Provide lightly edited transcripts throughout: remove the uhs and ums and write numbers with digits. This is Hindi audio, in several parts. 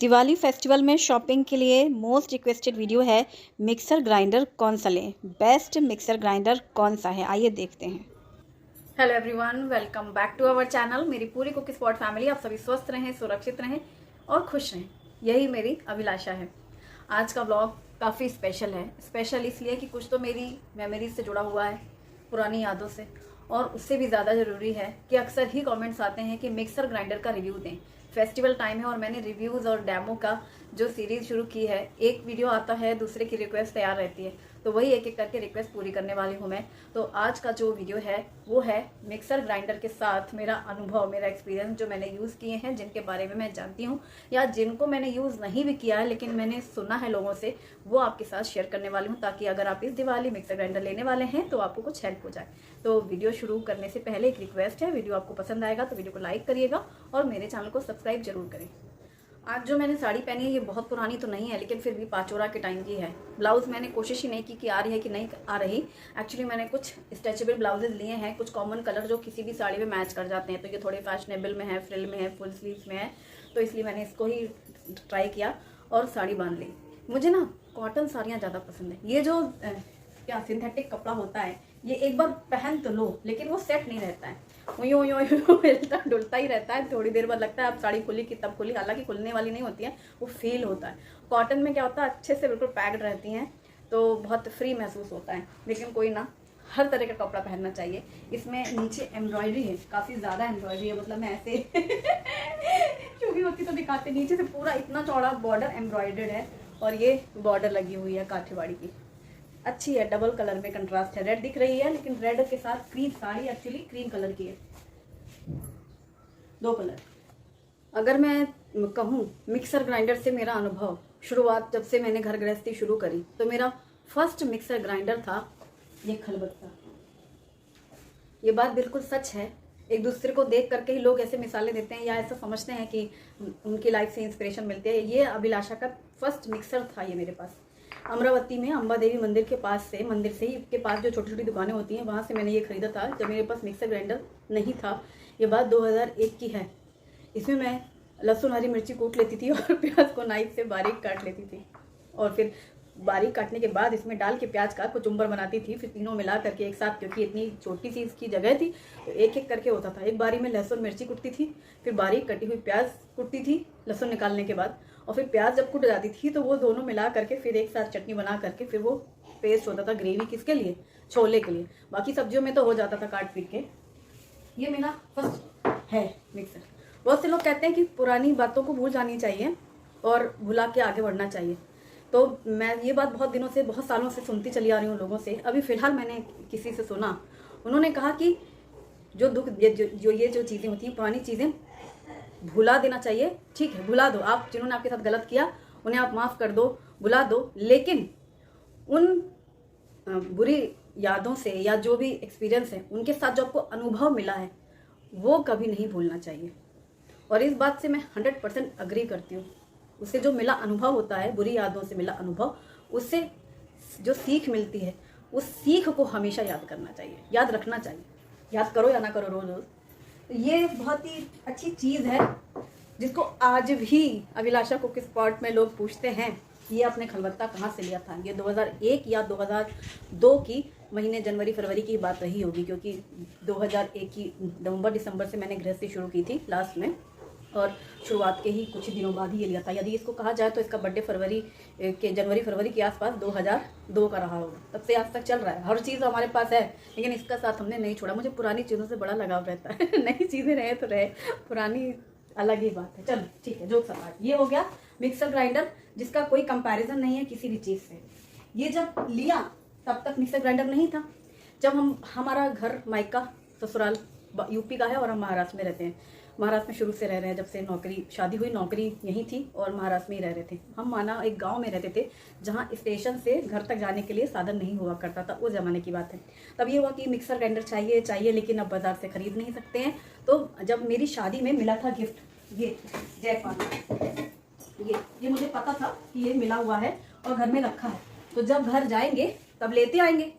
दिवाली फेस्टिवल में शॉपिंग के लिए मोस्ट रिक्वेस्टेड वीडियो है मिक्सर ग्राइंडर कौन सा लें, बेस्ट मिक्सर ग्राइंडर कौन सा है, आइए देखते हैं। Hello everyone, welcome back to our channel. मेरी पूरी कुक स्पॉट फैमिली, आप सभी स्वस्थ रहें, सुरक्षित रहें और खुश रहें, यही मेरी अभिलाषा है। आज का ब्लॉग काफ़ी स्पेशल है। स्पेशल इसलिए कि कुछ तो मेरी मेमोरीज से जुड़ा हुआ है, पुरानी यादों से, और उससे भी ज़्यादा ज़रूरी है कि अक्सर ही कमेंट्स आते हैं कि मिक्सर ग्राइंडर का रिव्यू दें। फेस्टिवल टाइम है और मैंने रिव्यूज़ और डेमो का जो सीरीज़ शुरू की है, एक वीडियो आता है, दूसरे की रिक्वेस्ट तैयार रहती है, तो वही एक एक करके रिक्वेस्ट पूरी करने वाली हूँ मैं। तो आज का जो वीडियो है वो है मिक्सर ग्राइंडर के साथ मेरा अनुभव, मेरा एक्सपीरियंस, जो मैंने यूज़ किए हैं, जिनके बारे में मैं जानती हूँ या जिनको मैंने यूज़ नहीं भी किया है लेकिन मैंने सुना है लोगों से, वो आपके साथ शेयर करने वाली हूँ, ताकि अगर आप इस दिवाली मिक्सर ग्राइंडर लेने वाले हैं तो आपको कुछ हेल्प हो जाए। तो वीडियो शुरू करने से पहले एक रिक्वेस्ट है, वीडियो आपको पसंद आएगा तो वीडियो को लाइक करिएगा और मेरे चैनल को सब्सक्राइब जरूर करें। आज जो मैंने साड़ी पहनी है ये बहुत पुरानी तो नहीं है, लेकिन फिर भी पाचोरा के टाइम की है। ब्लाउज़ मैंने कोशिश ही नहीं की कि आ रही है कि नहीं आ रही। एक्चुअली मैंने कुछ स्ट्रेचेबल ब्लाउजेज लिए हैं, कुछ कॉमन कलर जो किसी भी साड़ी में मैच कर जाते हैं, तो ये थोड़े फैशनेबल में है, फ्रिल में है, फुल स्लीव्स में है, तो इसलिए मैंने इसको ही ट्राई किया और साड़ी बांध ली। मुझे ना कॉटन साड़ियाँ ज़्यादा पसंद है। ये जो क्या सिंथेटिक कपड़ा होता है, ये एक बार पहन तो लो लेकिन वो सेट नहीं रहता है, यूँ यूँ हिलता डुलता ही रहता है। थोड़ी देर बाद लगता है अब साड़ी खुली कि तब खुली, हालांकि खुलने वाली नहीं होती है, वो फील होता है। कॉटन में क्या होता है, अच्छे से बिल्कुल पैक्ड रहती हैं तो बहुत फ्री महसूस होता है। लेकिन कोई ना, हर तरह का कपड़ा पहनना चाहिए। इसमें नीचे एम्ब्रॉयडरी है, काफ़ी ज़्यादा एम्ब्रॉयडरी है, मतलब मैं ऐसे चुभी होती तो दिखाते। नीचे से पूरा इतना चौड़ा बॉर्डर एम्ब्रॉयडर्ड है और ये बॉर्डर लगी हुई है काठीवाड़ी की, अच्छी है, डबल कलर में कंट्रास्ट है। रेड दिख रही है लेकिन रेड के साथ cream, sari actually cream colour की है, दो कलर। अगर मैं कहूँ मिक्सर ग्राइंडर से मेरा अनुभव, शुरुआत जब से मैंने घर गृहस्थी शुरू करी तो मेरा फर्स्ट मिक्सर ग्राइंडर था ये खलबत्ता। ये बात बिल्कुल सच है। एक दूसरे को देख करके ही लोग ऐसे मिसालें देते हैं या ऐसा समझते हैं कि उनकी लाइफ से इंस्पिरेशन मिलती है। ये अभिलाषा का फर्स्ट मिक्सर था ये मेरे पास। अमरावती में अंबा देवी मंदिर के पास से, मंदिर से ही के पास जो छोटी छोटी दुकानें होती हैं, वहाँ से मैंने ये खरीदा था जब मेरे पास मिक्सर ग्राइंडर नहीं था। ये बात 2001 की है। इसमें मैं लहसुन हरी मिर्ची कूट लेती थी और प्याज को नाइफ से बारीक काट लेती थी, और फिर बारीक काटने के बाद इसमें डाल के प्याज का कुचुम्बर बनाती थी, फिर तीनों मिला करके एक साथ, क्योंकि इतनी छोटी सी इसकी जगह थी तो एक एक करके होता था। एक बारी में लहसुन मिर्ची कुटती थी, फिर बारीक कटी हुई प्याज कुटती थी लहसुन निकालने के बाद, और फिर प्याज जब कुट जाती थी तो वो दोनों मिला करके फिर एक साथ चटनी बना करके फिर वो पेस्ट होता था ग्रेवी, किसके लिए, छोले के लिए। बाकी सब्जियों में तो हो जाता था काट पीट के। ये मेरा फर्स्ट है मिक्सर। बहुत से लोग कहते हैं कि पुरानी बातों को भूल जानी चाहिए और भुला के आगे बढ़ना चाहिए, तो मैं ये बात बहुत दिनों से, बहुत सालों से सुनती चली आ रही हूँ लोगों से। अभी फ़िलहाल मैंने किसी से सुना, उन्होंने कहा कि जो दुख, ये जो चीज़ें होती हैं, पुरानी चीज़ें भुला देना चाहिए। ठीक है, भुला दो, आप जिन्होंने आपके साथ गलत किया उन्हें आप माफ़ कर दो, भुला दो, लेकिन उन बुरी यादों से या जो भी एक्सपीरियंस है उनके साथ जो आपको अनुभव मिला है वो कभी नहीं भूलना चाहिए। और इस बात से मैं 100% अग्री करती हूँ। उससे जो मिला अनुभव होता है, बुरी यादों से मिला अनुभव, उससे जो सीख मिलती है उस सीख को हमेशा याद करना चाहिए, याद रखना चाहिए। याद करो या ना करो रोज रोज, तो ये बहुत ही अच्छी चीज़ है जिसको आज भी अभिलाषा कुक स्पॉट में लोग पूछते हैं ये आपने खलबत्ता कहाँ से लिया था। ये 2001 या 2002 की महीने जनवरी फरवरी की बात रही होगी, क्योंकि 2001 की नवंबर दिसंबर से मैंने गृहस्थी शुरू की थी लास्ट में, और शुरुआत के ही कुछ दिनों बाद ही ये लिया था। यदि इसको कहा जाए तो इसका बर्थडे जनवरी फरवरी के आसपास 2002 का रहा होगा, तब से आज तक चल रहा है। हर चीज़ हमारे पास है लेकिन इसका साथ हमने नहीं छोड़ा। मुझे पुरानी चीज़ों से बड़ा लगाव रहता है नई चीज़ें रहे तो रहे, पुरानी अलग ही बात है। चलो ठीक है, जोक सपाट। ये हो गया मिक्सर ग्राइंडर जिसका कोई कंपैरिजन नहीं है किसी भी चीज़ से। ये जब लिया तब तक मिक्सर ग्राइंडर नहीं था। जब हमारा घर मायका ससुराल यूपी का है और हम महाराष्ट्र में रहते हैं। महाराष्ट्र में शुरू से रह रहे हैं, जब से नौकरी, शादी हुई, नौकरी यहीं थी और महाराष्ट्र में ही रह रहे थे हम। माना एक गांव में रहते थे जहां स्टेशन से घर तक जाने के लिए साधन नहीं हुआ करता था, उस ज़माने की बात है। तब ये हुआ कि मिक्सर ग्राइंडर चाहिए, लेकिन अब बाज़ार से ख़रीद नहीं सकते हैं। तो जब मेरी शादी में मिला था गिफ्ट, ये जयपाल, ये मुझे पता था कि ये मिला हुआ है और घर में रखा है, तो जब घर जाएंगे तब लेते आएंगे।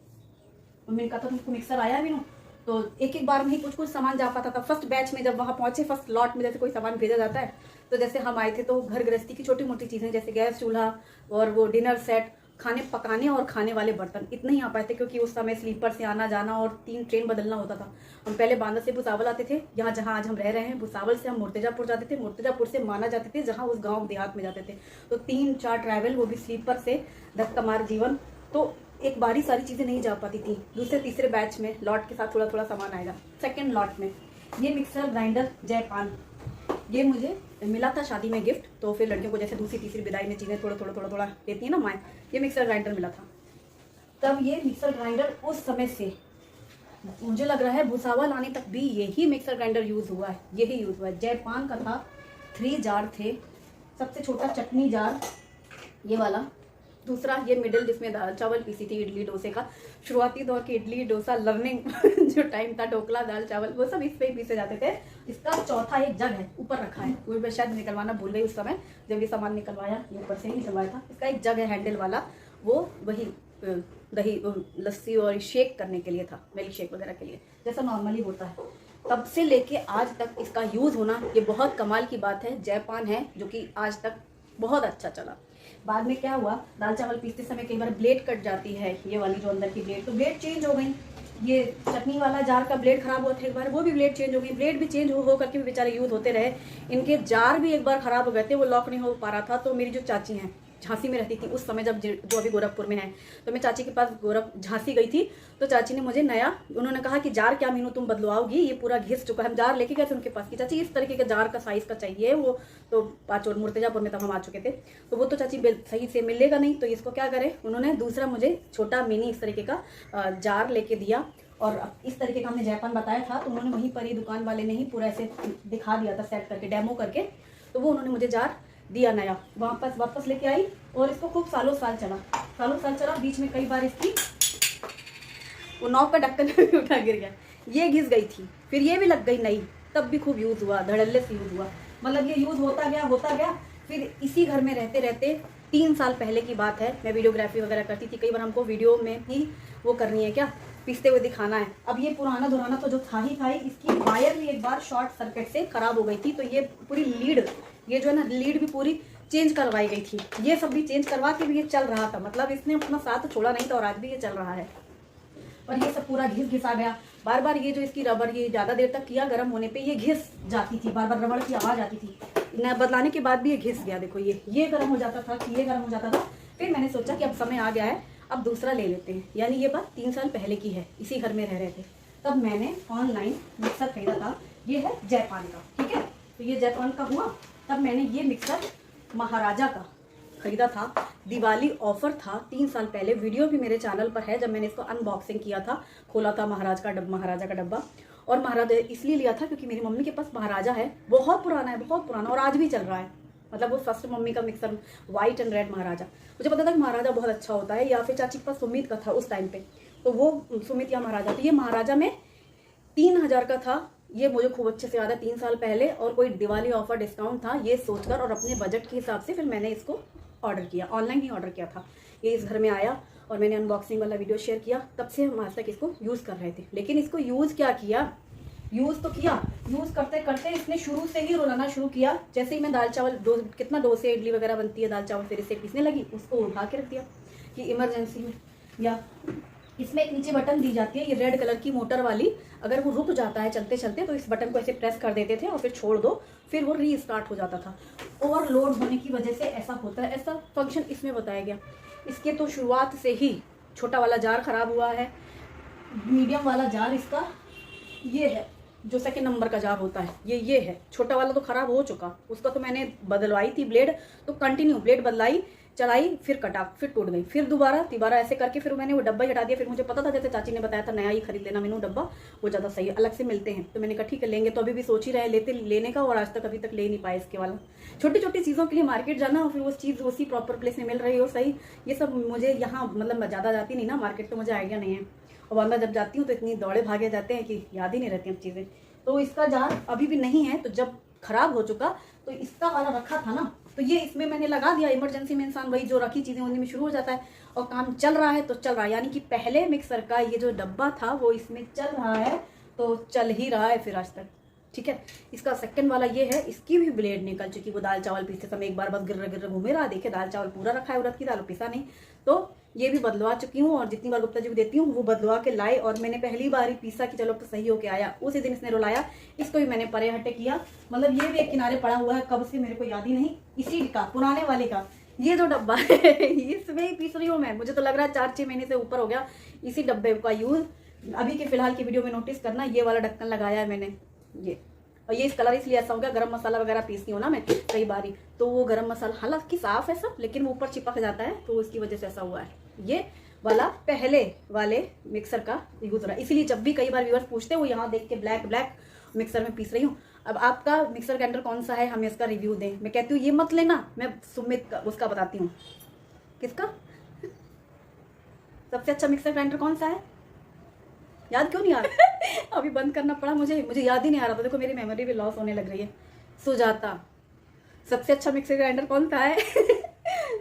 मम्मी ने कहा था तुमको मिक्सर आया भी ना, तो एक एक बार में ही कुछ कुछ सामान जा पाता था। फर्स्ट बैच में जब वहाँ पहुंचे, फर्स्ट लॉट में जैसे कोई सामान भेजा जाता है, तो जैसे हम आए थे तो घर गृहस्थी की छोटी मोटी चीज़ें जैसे गैस चूल्हा और वो डिनर सेट, खाने पकाने और खाने वाले बर्तन इतने ही आ पाए थे, क्योंकि उस समय स्लीपर से आना जाना और 3 ट्रेन बदलना होता था। हम पहले बांदा से भुसावल आते थे, यहाँ जहाँ आज हम रह रहे हैं भुसावल से हम मुर्तजापुर जाते थे, मुर्तजापुर से माना जाते थे जहाँ उस गाँव देहात में जाते थे। तो 3-4 ट्रैवल, वो भी स्लीपर से, धक्का मार जीवन। तो एक बारी सारी चीज़ें नहीं जा पाती थी। दूसरे तीसरे बैच में लॉट के साथ थोड़ा थोड़ा सामान आएगा। सेकेंड लॉट में ये मिक्सर ग्राइंडर जयपान, ये मुझे मिला था शादी में गिफ्ट। तो फिर लड़कियों को जैसे दूसरी तीसरी विदाई में चीज़ें थोड़ा देती है ना माएँ, ये मिक्सर ग्राइंडर मिला था। तब ये मिक्सर ग्राइंडर उस समय से मुझे लग रहा है भुसावल आने तक भी यही मिक्सर ग्राइंडर यूज़ हुआ है, यही यूज़ हुआ है। जयपान का था, 3 जार थे। सबसे छोटा चटनी जार ये वाला, दूसरा ये मिडिल जिसमें दाल चावल पीसी थी इडली डोसे का। शुरुआती दौर की इडली डोसा लर्निंग जो टाइम था, ढोकला दाल चावल वो सब इस पे ही पीसे जाते थे। इसका चौथा एक जग है, ऊपर रखा है, वो मैं शायद निकलवाना भूल गई उस समय जब ये सामान निकलवाया, ये ऊपर से ही निकलवाया था। इसका एक जग है हैंडल वाला, वो वही दही लस्सी और शेक करने के लिए था, मिल्क शेक वगैरह के लिए जैसा नॉर्मली होता है। तब से लेके आज तक इसका यूज़ होना ये बहुत कमाल की बात है। जयपान है जो कि आज तक बहुत अच्छा चला। बाद में क्या हुआ, दाल चावल पीसते समय कई बार ब्लेड कट जाती है, ये वाली जो अंदर की ब्लेड, तो ब्लेड चेंज हो गई। ये चटनी वाला जार का ब्लेड खराब हुआ था एक बार, वो भी ब्लेड चेंज हो गई। ब्लेड भी चेंज हो करके भी बेचारे यूज़ होते रहे। इनके जार भी एक बार खराब हो गए थे, वो लॉक नहीं हो पा रहा था। तो मेरी जो चाची हैं, झांसी में रहती थी उस समय, जब जो अभी गोरखपुर में है, तो मैं चाची के पास झांसी गई थी। तो चाची ने मुझे नया, उन्होंने कहा कि जार क्या मीनू तुम बदलवाओगी, ये पूरा घिस चुका है। हम जार लेके गए थे उनके पास कि चाची इस तरीके के जार का साइज का चाहिए, वो तो पाचोर मुर्तजापुर में तब हम आ चुके थे। तो वो तो चाची सही से मिलेगा नहीं, तो इसको क्या करे, उन्होंने दूसरा मुझे छोटा मिनी इस तरीके का जार लेके दिया। और इस तरीके का हमने जयपान बताया था, तो उन्होंने वहीं पर ही दुकान वाले ने ही पूरा ऐसे दिखा दिया था सेट करके, डेमो करके। तो वो उन्होंने मुझे जार दिया नया, वापस लेके आई और इसको खूब सालों साल चला। बीच में कई बार इसकी वो नॉब का ढक्कन भी उठा गिर गया, ये घिस गई थी, फिर ये भी लग गई नई, तब भी खूब यूज़ हुआ, धड़ल्ले से यूज़ हुआ। मतलब ये यूज़ होता गया। फिर इसी घर में रहते रहते 3 साल पहले की बात है, मैं वीडियोग्राफी वगैरह करती थी। कई बार हमको वीडियो में ही वो करनी है, क्या पीसते हुए दिखाना है। अब ये पुराना दुराना तो जो था ही, इसकी वायर भी एक बार शॉर्ट सर्किट से खराब हो गई थी। तो ये पूरी लीड, ये जो है ना लीड भी पूरी चेंज करवाई गई थी। ये सब भी चेंज करवा के भी ये चल रहा था, मतलब इसने अपना साथ छोड़ा नहीं था और आज भी ये चल रहा है। और ये सब पूरा घिसा गया। बार ये जो इसकी रबर, ये ज़्यादा देर तक किया गर्म होने पे ये घिस जाती थी, बार रबड़ की आवाज़ आती थी। न बदलाने के बाद भी ये घिस गया। देखो ये गर्म हो जाता था, ये गर्म हो जाता था। फिर मैंने सोचा कि अब समय आ गया है, अब दूसरा ले लेते हैं। यानी ये बात 3 साल पहले की है, इसी घर में रह रहे थे। तब मैंने ऑनलाइन मिक्सर खरीदा था, ये है जयपान का, ठीक है। तो ये जयपान का हुआ। तब मैंने ये मिक्सर महाराजा का खरीदा था, दिवाली ऑफर था 3 साल पहले। वीडियो भी मेरे चैनल पर है, जब मैंने इसको अनबॉक्सिंग किया था, खोला था महाराजा का डब्बा। और महाराजा इसलिए लिया था क्योंकि मेरी मम्मी के पास महाराजा है, बहुत पुराना और आज भी चल रहा है। मतलब वो फर्स्ट मम्मी का मिक्सर वाइट एंड रेड महाराजा, मुझे पता था कि महाराजा बहुत अच्छा होता है, या फिर चाची के पास सुमित का था उस टाइम पे, तो वो सुमित या महाराजा। तो ये महाराजा में 3000 का था, ये मुझे खूब अच्छे से याद है, 3 साल पहले। और कोई दिवाली ऑफर डिस्काउंट था, ये सोचकर और अपने बजट के हिसाब से फिर मैंने इसको ऑर्डर किया, ऑनलाइन ही ऑर्डर किया था। ये इस घर में आया और मैंने अनबॉक्सिंग वाला वीडियो शेयर किया। तब से हम आज तक इसको यूज़ कर रहे थे। लेकिन इसको यूज़ क्या किया, यूज़ तो किया, यूज़ करते करते इसने शुरू से ही रुलाना शुरू किया। जैसे ही मैं दाल चावल कितना डोसे इडली वगैरह बनती है, दाल चावल फिर इसे पीसने लगी, उसको उठा के रख दिया कि इमरजेंसी में। या इसमें एक नीचे बटन दी जाती है, ये रेड कलर की मोटर वाली, अगर वो रुक जाता है चलते चलते तो इस बटन को ऐसे प्रेस कर देते थे और फिर छोड़ दो, फिर वो रीस्टार्ट हो जाता था। ओवरलोड होने की वजह से ऐसा होता है, ऐसा फंक्शन इसमें बताया गया। इसके तो शुरुआत से ही छोटा वाला जार खराब हुआ है, मीडियम वाला जार इसका ये है, जो 2nd नंबर का जार होता है ये है। छोटा वाला तो खराब हो चुका, उसका तो मैंने बदलवाई थी ब्लेड, तो कंटिन्यू ब्लेड बदलाई, चलाई, फिर कटा, फिर टूट गई, फिर दोबारा ऐसे करके फिर मैंने वो डब्बा ही हटा दिया। फिर मुझे पता था, जैसे चाची ने बताया था, नया ही खरीद लेना मीनू डब्बा, वो ज़्यादा सही है, अलग से मिलते हैं। तो मैंने कहा ठीक है लेंगे, तो अभी भी सोच ही रहे लेने का, और आज तक अभी तक ले नहीं पाए इसके वाला। छोटी छोटी चीज़ों के लिए मार्केट जाना और फिर वो चीज़ उसी प्रॉपर प्लेस में मिल रही हो सही, ये सब मुझे यहाँ मतलब ज़्यादा जाती नहीं ना मार्केट, तो मुझे आइडिया नहीं है। और वरना जब जाती हूँ तो इतनी दौड़े भागे जाते हैं कि याद ही नहीं रहती हैं चीज़ें। तो इसका जार अभी भी नहीं है, तो जब खराब हो चुका तो इसका वाला रखा था ना, तो ये इसमें मैंने लगा दिया। इमरजेंसी में इंसान वही जो रखी चीज़ें उन्हीं में शुरू हो जाता है, और काम चल रहा है तो चल रहा है। यानी कि पहले मिक्सर का ये जो डब्बा था वो इसमें चल रहा है, तो चल ही रहा है फिर आज तक। ठीक है, इसका सेकंड वाला ये है, इसकी भी ब्लेड निकल चुकी। वो दाल चावल पीसते समय एक बार बस गिर गिर घूमे रहा, देखे दाल चावल पूरा रखा है, उड़द की दाल पिसा नहीं। तो ये भी बदलवा चुकी हूँ, और जितनी बार गुप्ता जी को देती हूँ वो बदलवा के लाए, और मैंने पहली बार ही पीसा कि चलो तो सही होके आया। उसी दिन इसने रुलाया, इसको भी मैंने परे हटे किया। मतलब ये भी एक किनारे पड़ा हुआ है, कब से मेरे को याद ही नहीं। इसी का पुराने वाले का ये जो डब्बा है इसमें ही पीस रही हूँ मैं। मुझे तो लग रहा है 4-6 महीने से ऊपर हो गया इसी डब्बे का यूज। अभी के फिलहाल की वीडियो में नोटिस करना, ये वाला ढक्कन लगाया है मैंने ये। और ये इस कलर इसलिए ऐसा हो गया, गरम मसाला वगैरह पीसती हूँ ना मैं कई बारी, तो वो गरम मसाला हालांकि साफ है सब, लेकिन वो ऊपर चिपक जाता है, तो उसकी वजह से ऐसा हुआ है। ये वाला पहले वाले मिक्सर का यूज रहा है, इसीलिए जब भी कई बार व्यूअर्स पूछते हैं वो यहाँ देख के ब्लैक मिक्सर में पीस रही हूँ। अब आपका मिक्सर ग्राइंडर कौन सा है, हमें इसका रिव्यू दें। मैं कहती हूँ ये मत लेना, मैं सुमित का उसका बताती हूँ। किसका सबसे अच्छा मिक्सर ग्राइंडर कौन सा है, याद क्यों नहीं आ रहा अभी बंद करना पड़ा मुझे याद ही नहीं आ रहा था। देखो मेरी मेमोरी भी लॉस होने लग रही है। सुजाता सबसे अच्छा मिक्सर ग्राइंडर कौन सा है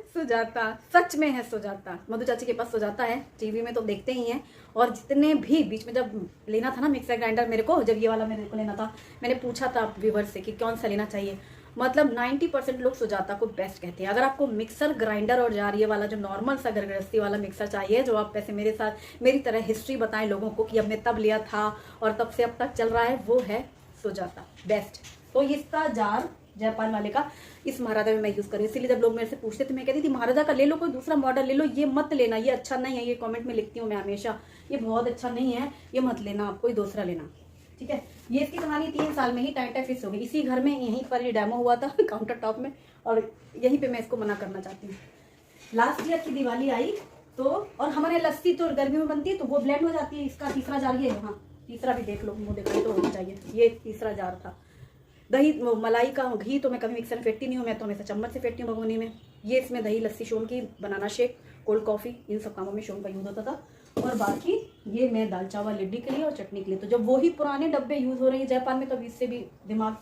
सुजाता, सच में है सुजाता। मधु चाची के पास सुजाता है, टीवी में तो देखते ही हैं। और जितने भी बीच में जब लेना था ना मिक्सर ग्राइंडर मेरे को, जब ये वाला मेरे को लेना था, मैंने पूछा था व्यूवर से कि कौन सा लेना चाहिए। मतलब 90% लोग सुजाता को बेस्ट कहते हैं। अगर आपको मिक्सर ग्राइंडर और जार ये वाला जो नॉर्मल सा गृहस्थी वाला मिक्सर चाहिए, जो आप वैसे मेरे साथ मेरी तरह हिस्ट्री बताएं लोगों को कि अब मैं तब लिया था और तब से अब तक चल रहा है, वो है सुजाता बेस्ट। तो इसका जार जापान वाले का इस महाराजा में मैं यूज करी, इसीलिए जब लोग मेरे से पूछते थे मैं कहती थी महाराजा का ले लो, कोई दूसरा मॉडल ले लो, ये मत लेना, ये अच्छा नहीं है। ये कमेंट में लिखती हूँ मैं हमेशा, ये बहुत अच्छा नहीं है, ये मत लेना, आप कोई दूसरा लेना। ठीक है, ये इसकी कहानी 3 साल में ही टाइटा फिक्स हो गई। इसी घर में यहीं पर ये डेमो हुआ था काउंटर टॉप में, और यहीं पे मैं इसको मना करना चाहती हूँ। लास्ट ईयर की दिवाली आई तो, और हमारे लस्सी तो गर्मी में बनती है तो वो ब्लेंड हो जाती है। इसका तीसरा जार ये, हाँ तीसरा भी देख लो, मुँह दिखाई तो होनी चाहिए, ये तीसरा जार था। दही मलाई का घी तो मैं कभी मिक्सर में फेंटती नहीं हूँ, मैं तो हमेशा चम्मच से फेंटती हूँ भगोनी में। ये इसमें दही लस्सी शोम की, बनाना शेक, कोल्ड कॉफ़ी, इन सब कामों में शोम का यूज़ होता था। और बाकी ये मैं दाल चावल लिड्डी के लिए और चटनी के लिए। तो जब वो ही पुराने डब्बे यूज़ हो रहे हैं जापान में, तो इससे भी दिमाग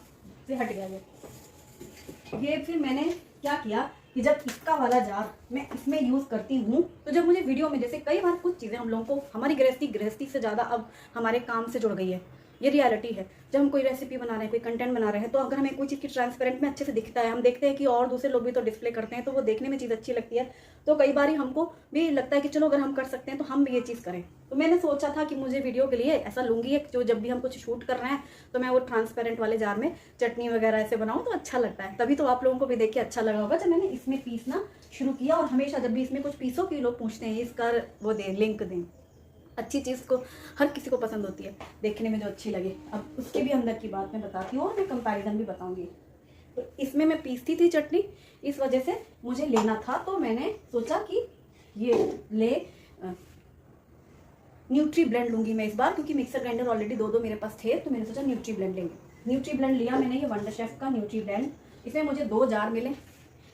से हट गया ये। फिर मैंने क्या किया कि जब इसका वाला जार मैं इसमें यूज़ करती हूँ, तो जब मुझे वीडियो में जैसे कई बार कुछ चीज़ें हम लोगों को, हमारी गृहस्थी से ज़्यादा अब हमारे काम से जुड़ गई है, ये रियलिटी है। जब हम कोई रेसिपी बना रहे हैं, कोई कंटेंट बना रहे हैं, तो अगर हमें कोई चीज़ की ट्रांसपेरेंट में अच्छे से दिखता है, हम देखते हैं कि और दूसरे लोग भी तो डिस्प्ले करते हैं, तो वो देखने में चीज़ अच्छी लगती है। तो कई बार हमको भी लगता है कि चलो अगर हम कर सकते हैं तो हम भी ये चीज़ करें। तो मैंने सोचा था कि मुझे वीडियो के लिए ऐसा लूँगी एक, जो जब भी हम कुछ शूट कर रहे हैं तो मैं वो ट्रांसपेरेंट वाले जार में चटनी वगैरह ऐसे बनाऊँ तो अच्छा लगता है। तभी तो आप लोगों को भी देख के अच्छा लगा होगा जब मैंने इसमें पीसना शुरू किया। और हमेशा जब भी इसमें कुछ पीसो कि लोग पूछते हैं इसका वो दें, लिंक दें। अच्छी चीज़ को हर किसी को पसंद होती है, देखने में जो अच्छी लगे। अब उसके भी अंदर की बात मैं बताती हूँ और मैं कंपैरिजन भी बताऊँगी। तो इसमें मैं पीसती थी चटनी, इस वजह से मुझे लेना था, तो मैंने सोचा कि ये ले न्यूट्री ब्लेंड लूँगी मैं इस बार, क्योंकि मिक्सर ग्राइंडर ऑलरेडी 2 मेरे पास थे, तो मैंने सोचा न्यूट्री ब्लेंड लेंगे। न्यूट्री ब्लेंड लिया मैंने, ये वंडर शेफ का न्यूट्री ब्लेंड। इसमें मुझे 2 जार मिले,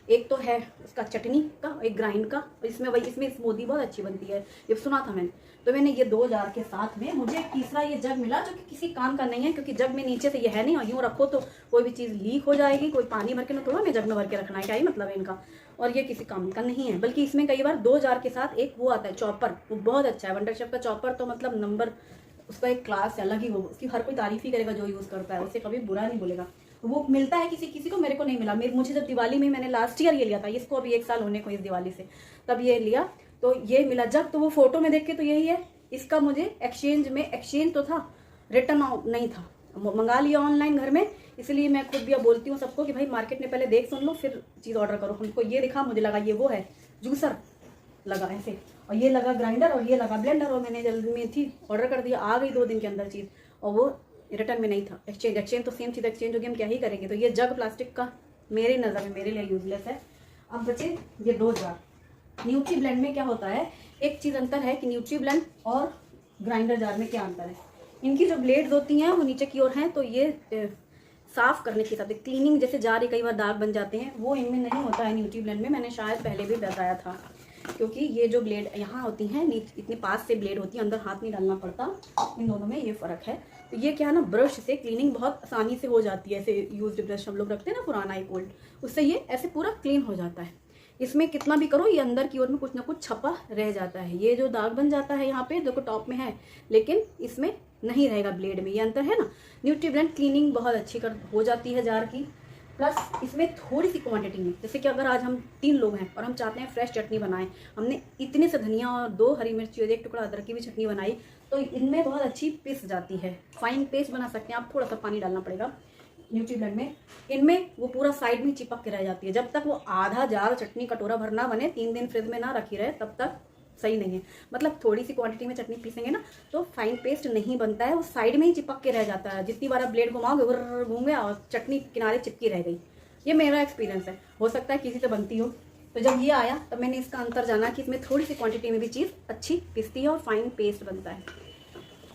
एक तो है उसका चटनी का, एक ग्राइंड का। इसमें वही, इसमें स्मूदी बहुत अच्छी बनती है, ये सुना था मैंने। तो मैंने ये 2 जार के साथ में मुझे एक तीसरा ये जग मिला, जो कि किसी काम का नहीं है, क्योंकि जग में नीचे से ये है नहीं, और यूँ रखो तो कोई भी चीज़ लीक हो जाएगी। कोई पानी भर के ना, थोड़ा मैं जग में भर के रखना है, क्या ही मतलब है इनका। और ये किसी काम का नहीं है, बल्कि इसमें कई बार 2 जार के साथ एक वो आता है चॉपर, वो बहुत अच्छा है। वंडर शेफ का चॉपर तो मतलब नंबर, उसका एक क्लास अलग ही, वो उसकी हर कोई तारीफ ही करेगा जो यूज़ करता है, उससे कभी बुरा नहीं बोलेगा। वो मिलता है किसी किसी को, मेरे को नहीं मिला। मुझे जब दिवाली में, मैंने लास्ट ईयर ये लिया था, इसको अभी 1 साल होने को इस दिवाली से, तब ये लिया तो ये मिला जब। तो वो फोटो में देख के तो यही है। इसका मुझे एक्सचेंज तो था, रिटर्न नहीं था। मंगा लिया ऑनलाइन घर में, इसलिए मैं खुद भी अब बोलती हूँ सबको कि भाई मार्केट में पहले देख सुन लो फिर चीज़ ऑर्डर करो। हमको ये दिखा, मुझे लगा ये वो है, जूसर लगा ऐसे, और ये लगा ग्राइंडर, और ये लगा ब्लेंडर, और मैंने जल्दी में थी ऑर्डर कर दिया, आ गई 2 दिन के अंदर चीज़, और वो रिटर्न में नहीं था। एक्सचेंज तो सेम चीज़ एक्सचेंज होगी, हम क्या ही करेंगे। तो ये जग प्लास्टिक का मेरी नज़र में मेरे लिए यूजलेस है। अब बचे ये 2 जार। न्यूट्री ब्लेंड में क्या होता है, एक चीज़ अंतर है कि न्यूट्री ब्लेंड और ग्राइंडर जार में क्या अंतर है। इनकी जो ब्लेड्स होती हैं वो नीचे की ओर हैं, तो ये साफ़ करने के हिसाब से क्लीनिंग, जैसे जार कई बार दाग बन जाते हैं, वो इनमें नहीं होता है न्यूट्री ब्लेंड में। मैंने शायद पहले भी बताया था, क्योंकि ये जो ब्लेड यहाँ होती हैं, इतने पास से ब्लेड होती है, अंदर हाथ नहीं डालना पड़ता। इन दोनों में ये फ़र्क है। तो ये क्या है ना, ब्रश से क्लीनिंग बहुत आसानी से हो जाती है। ऐसे यूज्ड ब्रश हम लोग रखते हैं ना पुराना एक ओल्ड, उससे ये ऐसे पूरा क्लीन हो जाता है। इसमें कितना भी करो, ये अंदर की ओर में कुछ ना कुछ छपा रह जाता है। ये जो दाग बन जाता है यहाँ पे, देखो टॉप में है, लेकिन इसमें नहीं रहेगा ब्लेड में, ये अंतर है ना। न्यूट्रीब्लेंड क्लीनिंग बहुत अच्छी हो जाती है जार की, प्लस इसमें थोड़ी सी क्वांटिटी में, जैसे कि अगर आज हम 3 लोग हैं और हम चाहते हैं फ्रेश चटनी बनाएं, हमने इतने से धनिया और 2 हरी मिर्ची और 1 टुकड़ा अदरक की भी चटनी बनाई, तो इनमें बहुत अच्छी पिस जाती है। फाइन पेस्ट बना सकते हैं आप, थोड़ा सा पानी डालना पड़ेगा न्यूट्रीब्लेंड में। इनमें वो पूरा साइड में चिपक के रह जाती है, जब तक वो आधा जार चटनी कटोरा भर ना बने, 3 दिन फ्रिज में ना रखी रहे, तब तक सही नहीं है। मतलब थोड़ी सी क्वांटिटी में चटनी पीसेंगे ना तो फाइन पेस्ट नहीं बनता है, वो साइड में ही चिपक के रह जाता है। जितनी बार आप ब्लेड घुमाओगे घूम गया और चटनी किनारे चिपकी रह गई। ये मेरा एक्सपीरियंस है, हो सकता है किसी से बनती हो। तो जब ये आया तब मैंने इसका अंतर जाना कि इसमें थोड़ी सी क्वांटिटी में भी चीज़ अच्छी पिसती है और फाइन पेस्ट बनता है।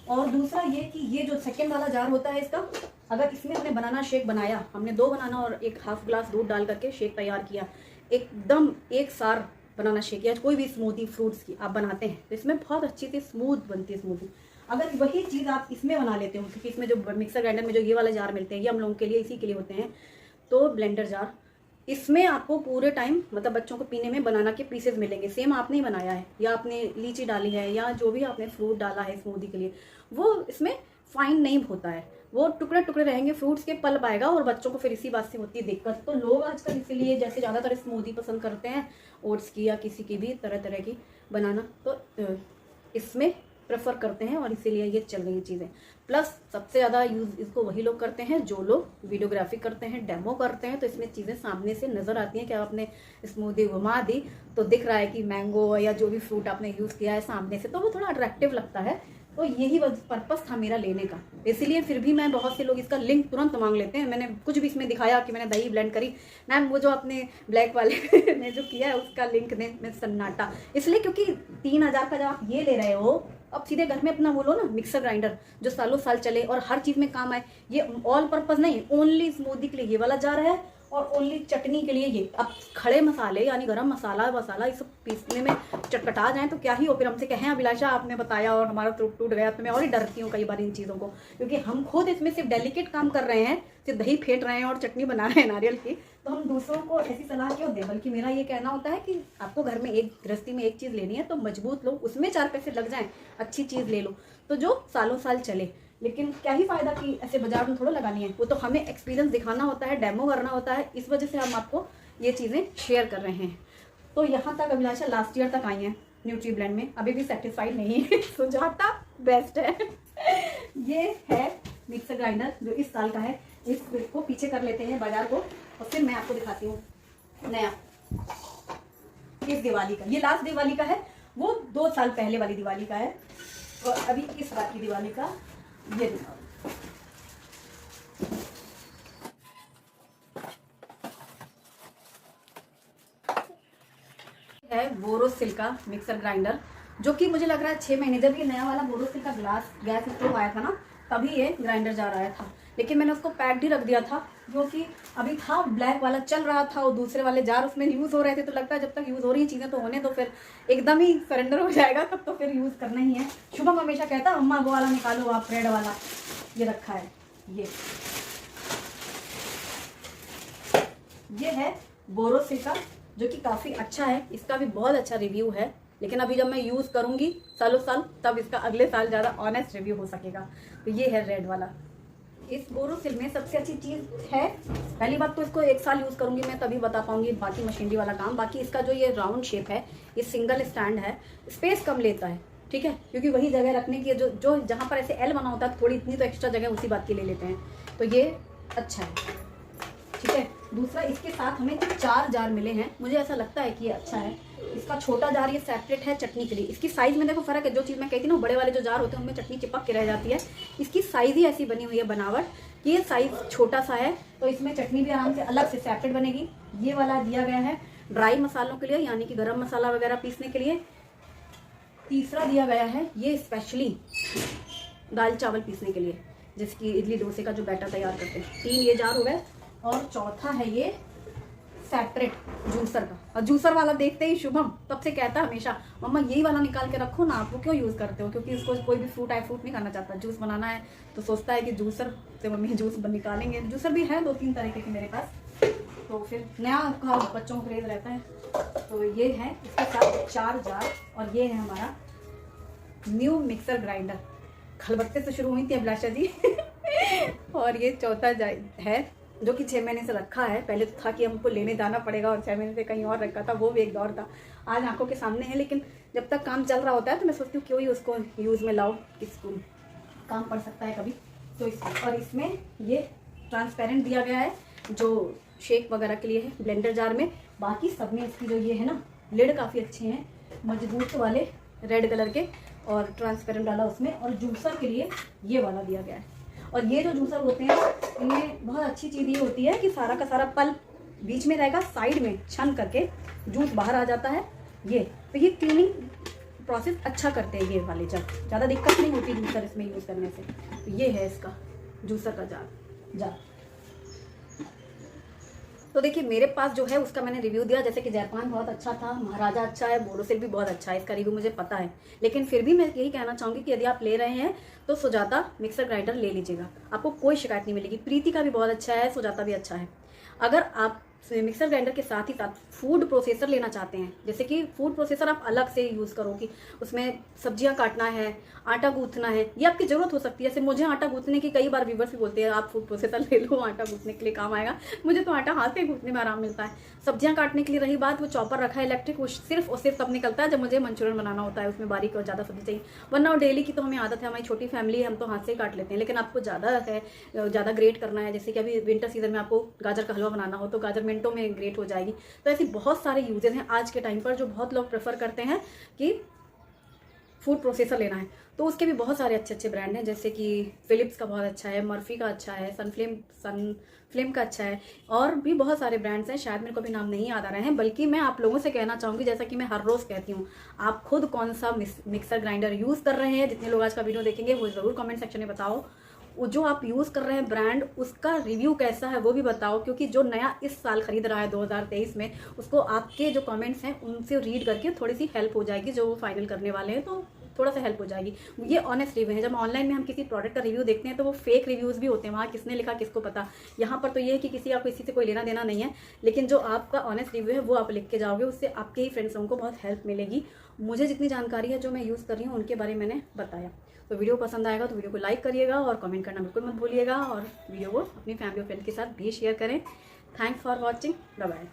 और दूसरा ये कि ये जो सेकेंड वाला जार होता है इसका, अगर इसमें हमने बनाना शेक बनाया, हमने 2 बनाना और 1/2 ग्लास दूध डाल करके शेक तैयार किया, एकदम एक सार बनाना शेक या कोई भी स्मूदी फ्रूट्स की आप बनाते हैं तो इसमें बहुत अच्छी सी स्मूथ बनती है स्मूदी। अगर वही चीज़ आप इसमें बना लेते हो, क्योंकि इसमें जो मिक्सर ग्राइंडर में जो ये वाले जार मिलते हैं ये हम लोगों के लिए इसी के लिए होते हैं, तो ब्लेंडर जार, इसमें आपको पूरे टाइम मतलब बच्चों को पीने में बनाना के पीसेस मिलेंगे। सेम आपने ही बनाया है या आपने लीची डाली है या जो भी आपने फ्रूट डाला है स्मूदी के लिए, वो इसमें फाइन नहीं होता है, वो टुकड़े टुकड़े रहेंगे, फ्रूट्स के पल्प आएगा और बच्चों को फिर इसी बात से होती है दिक्कत। तो लोग आजकल इसीलिए जैसे ज़्यादातर स्मूदी पसंद करते हैं ओट्स की या किसी की भी तरह तरह की बनाना, तो इसमें प्रेफर करते हैं और इसीलिए ये चल रही चीज़ें। प्लस सबसे ज़्यादा यूज़ इसको वही लोग करते हैं जो लोग वीडियोग्राफी करते हैं, डेमो करते हैं, तो इसमें चीज़ें सामने से नज़र आती हैं कि आपने स्मूदी घुमा दी तो दिख रहा है कि मैंगो या जो भी फ्रूट आपने यूज़ किया है सामने से, तो वो थोड़ा अट्रैक्टिव लगता है। तो यही पर्पस था मेरा लेने का, इसीलिए फिर भी मैं बहुत से लोग इसका लिंक तुरंत मांग लेते हैं। मैंने कुछ भी इसमें दिखाया कि मैंने दही ब्लेंड करी, मैम वो जो आपने ब्लैक वाले ने जो किया है उसका लिंक ने मैं सन्नाटा, इसलिए क्योंकि 3000 का जब आप ये ले रहे हो, अब सीधे घर में अपना बोलो ना मिक्सर ग्राइंडर जो सालों साल चले और हर चीज़ में काम आए। ये ऑल पर्पज़ नहीं, ओनली स्मूदी के लिए ये वाला जार है और ओनली चटनी के लिए ये। अब खड़े मसाले यानी गरम मसाला वसाला ये सब पीसने में चटपटा जाए तो क्या ही हो, फिर हमसे कहें अभिलाषा आपने बताया और हमारा थ्रोट टूट गया, तो मैं और ही डरती हूँ कई बार इन चीज़ों को, क्योंकि हम खुद इसमें सिर्फ डेलिकेट काम कर रहे हैं, सिर्फ दही फेंट रहे हैं और चटनी बना रहे हैं नारियल की, तो हम दूसरों को ऐसी सलाह क्यों दें। बल्कि मेरा ये कहना होता है कि आपको घर में एक गृहस्थी में एक चीज़ लेनी है तो मजबूत लो, उसमें 4 पैसे लग जाएं, अच्छी चीज़ ले लो तो जो सालों साल चले। लेकिन क्या ही फायदा कि ऐसे बाजार में थोड़ा लगानी है, वो तो हमें एक्सपीरियंस दिखाना होता है, डेमो करना होता है, इस वजह से हम आपको ये चीज़ें शेयर कर रहे हैं। तो यहाँ तक अभिलाषा लास्ट ईयर तक आई हैं न्यूट्रीब्लेंड में, अभी भी सेटिस्फाइड नहीं है, सुजाता बेस्ट है। ये है मिक्सर ग्राइंडर जो इस साल का है, इसको पीछे कर लेते हैं बाजार को और फिर मैं आपको दिखाती हूँ नया इस दिवाली का। ये लास्ट दिवाली का है, वो 2 साल पहले वाली दिवाली का है, और अभी इस बार की दिवाली का ये है बोरोसिल का मिक्सर ग्राइंडर, जो कि मुझे लग रहा है 6 महीने, जब ये नया वाला बोरोसिल का गैस स्टोव आया था ना तभी ये ग्राइंडर जार आया था, लेकिन मैंने उसको पैक्ड ही रख दिया था, जो कि अभी था ब्लैक वाला चल रहा था और दूसरे वाले जार उसमें यूज़ हो रहे थे, तो लगता है जब तक यूज़ हो रही है चीज़ें तो होने, तो फिर एकदम ही सरेंडर हो जाएगा तब तो फिर यूज़ करना ही है। शुभम हमेशा कहता है अम्मा वो वाला निकालो आप, रेड वाला ये रखा है, ये है बोरोसिल का जो कि काफ़ी अच्छा है, इसका भी बहुत अच्छा रिव्यू है, लेकिन अभी जब मैं यूज़ करूँगी सालों साल तब इसका अगले साल ज़्यादा ऑनेस्ट रिव्यू हो सकेगा। तो ये है रेड वाला। इस बोरोसिल में सबसे अच्छी चीज़ है, पहली बात तो इसको 1 साल यूज़ करूँगी मैं तभी बता पाऊँगी बाकी मशीनरी वाला काम। बाकी इसका जो ये राउंड शेप है, ये सिंगल स्टैंड है, स्पेस कम लेता है, ठीक है, क्योंकि वही जगह रखने की जो जहाँ पर ऐसे एल बना होता है थोड़ी इतनी तो एक्स्ट्रा जगह उसी बात की ले लेते हैं, तो ये अच्छा है, ठीक है। दूसरा इसके साथ हमें 4 जार मिले हैं, मुझे ऐसा लगता है कि ये अच्छा है। इसका छोटा जार ये सेपरेट है चटनी के लिए, इसकी साइज़ में देखो फ़र्क है, जो चीज़ मैं कहती थी ना बड़े वाले जो जार होते हैं उनमें चटनी चिपक के रह जाती है, इसकी साइज़ ही ऐसी बनी हुई है बनावट कि ये साइज़ छोटा सा है, तो इसमें चटनी भी आराम से अलग से सेपरेट बनेगी। ये वाला दिया गया है ड्राई मसालों के लिए, यानी कि गरम मसाला वगैरह पीसने के लिए। तीसरा दिया गया है ये स्पेशली दाल चावल पीसने के लिए, जैसे कि इडली डोसे का जो बैटर तैयार करते हैं। 3 ये जार हो गए, और चौथा है ये सेपरेट जूसर का। और जूसर वाला देखते ही शुभम तब से कहता है हमेशा मम्मा यही वाला निकाल के रखो ना, आप वो क्यों यूज़ करते हो, क्योंकि इसको कोई भी फ्रूट नहीं करना चाहता, जूस बनाना है तो सोचता है कि जूसर से मम्मी जूस निकालेंगे। जूसर भी है 2-3 तरीके के मेरे पास, तो फिर नया का बच्चों को क्रेज रहता है। तो ये है इसके साथ 4 जार, और ये है हमारा न्यू मिक्सर ग्राइंडर खलबत्ते से शुरू हुई थी अभिलाषा जी और ये चौथा है जो कि 6 महीने से रखा है। पहले तो था कि हमको लेने जाना पड़ेगा और 6 महीने से कहीं और रखा था, वो भी एक दौर था। आज आंखों के सामने है, लेकिन जब तक काम चल रहा होता है तो मैं सोचती हूँ क्यों ही उसको यूज़ में लाओ, किसको काम पड़ सकता है कभी। तो और इसमें ये ट्रांसपेरेंट दिया गया है जो शेक वगैरह के लिए है ब्लेंडर जार में। बाकी सब में इसकी जो ये है ना लिड काफ़ी अच्छे हैं, मजबूत वाले रेड कलर के, और ट्रांसपेरेंट डाला उसमें। और जूसर के लिए ये वाला दिया गया है। और ये जो जूसर होते हैं इनमें बहुत अच्छी चीज़ ये होती है कि सारा का सारा पल्प बीच में रहेगा, साइड में छन करके जूस बाहर आ जाता है। ये तो ये क्लीनिंग प्रोसेस अच्छा करते हैं ये वाले जग, ज़्यादा दिक्कत नहीं होती जूसर इसमें यूज़ करने से। तो ये है इसका जूसर का जार। तो देखिए मेरे पास जो है उसका मैंने रिव्यू दिया, जैसे कि जैपान बहुत अच्छा था, महाराजा अच्छा है, बोरोसिल भी बहुत अच्छा है, इसका रिव्यू मुझे पता है। लेकिन फिर भी मैं यही कहना चाहूँगी कि यदि आप ले रहे हैं तो सुजाता मिक्सर ग्राइंडर ले लीजिएगा, आपको कोई शिकायत नहीं मिलेगी। प्रीति का भी बहुत अच्छा है, सुजाता भी अच्छा है। अगर आप मिक्सर ग्राइंडर के साथ ही साथ फूड प्रोसेसर लेना चाहते हैं, जैसे कि फूड प्रोसेसर आप अलग से यूज़ करो कि उसमें सब्जियां काटना है, आटा गूंथना है, ये आपकी ज़रूरत हो सकती है। जैसे मुझे आटा गूंथने की कई बार व्यूवर्स भी बोलते हैं आप फूड प्रोसेसर ले लो, आटा गूंथने के लिए काम आएगा। मुझे तो आटा हाथ से गूंथने में आराम मिलता है। सब्जियां काटने के लिए रही बात, वो चॉपर रखा है इलेक्ट्रिक, वो सिर्फ और सिर्फ तब निकलता है जब मुझे मंचूरियन बनाना होता है, उसमें बारीक और ज़्यादा सब्जी चाहिए। वरना डेली की तो हमें आदत है, हमारी छोटी फैमिली है, हम तो हाथ से ही काट लेते हैं। लेकिन आपको ज़्यादा ग्रेट करना है, जैसे कि अभी विंटर सीजन में आपको गाजर का हलवा बनाना हो तो गाजर मिनटों में ग्रेट हो जाएगी। तो ऐसी बहुत सारे यूजेस हैं आज के टाइम पर जो बहुत लोग प्रेफर करते हैं कि फूड प्रोसेसर लेना है। तो उसके भी बहुत सारे अच्छे अच्छे ब्रांड हैं, जैसे कि फिलिप्स का बहुत अच्छा है, मर्फी का अच्छा है, सनफ्लेम का अच्छा है, और भी बहुत सारे ब्रांड्स हैं, शायद मेरे को भी नाम नहीं याद आ रहे हैं। बल्कि मैं आप लोगों से कहना चाहूँगी, जैसा कि मैं हर रोज़ कहती हूँ, आप खुद कौन सा मिक्सर ग्राइंडर यूज़ कर रहे हैं। जितने लोग आज का वीडियो देखेंगे वो ज़रूर कमेंट सेक्शन में बताओ, वो जो आप यूज़ कर रहे हैं ब्रांड, उसका रिव्यू कैसा है वो भी बताओ। क्योंकि जो नया इस साल खरीद रहा है 2023 में, उसको आपके जो कमेंट्स हैं उनसे रीड करके थोड़ी सी हेल्प हो जाएगी। जो वो फाइनल करने वाले हैं तो थोड़ा सा हेल्प हो जाएगी। ये ऑनेस्ट रिव्यू है। जब ऑनलाइन में हम किसी प्रोडक्ट का रिव्यू देखते हैं तो वो फेक रिव्यूज़ भी होते हैं, वहाँ किसने लिखा किसको पता। यहाँ पर तो ये है कि किसी आपको इसी से कोई लेना देना नहीं है, लेकिन जो आपका ऑनेस्ट रिव्यू है वो आप लिख के जाओगे, उससे आपके ही फ्रेंड्स को बहुत हेल्प मिलेगी। मुझे जितनी जानकारी है जो मैं यूज़ कर रही हूँ उनके बारे में मैंने बताया। तो वीडियो पसंद आएगा तो वीडियो को लाइक करिएगा और कमेंट करना बिल्कुल मत भूलिएगा, और वीडियो को अपनी फैमिली और फ्रेंड के साथ भी शेयर करें। Thanks for watching, bye bye.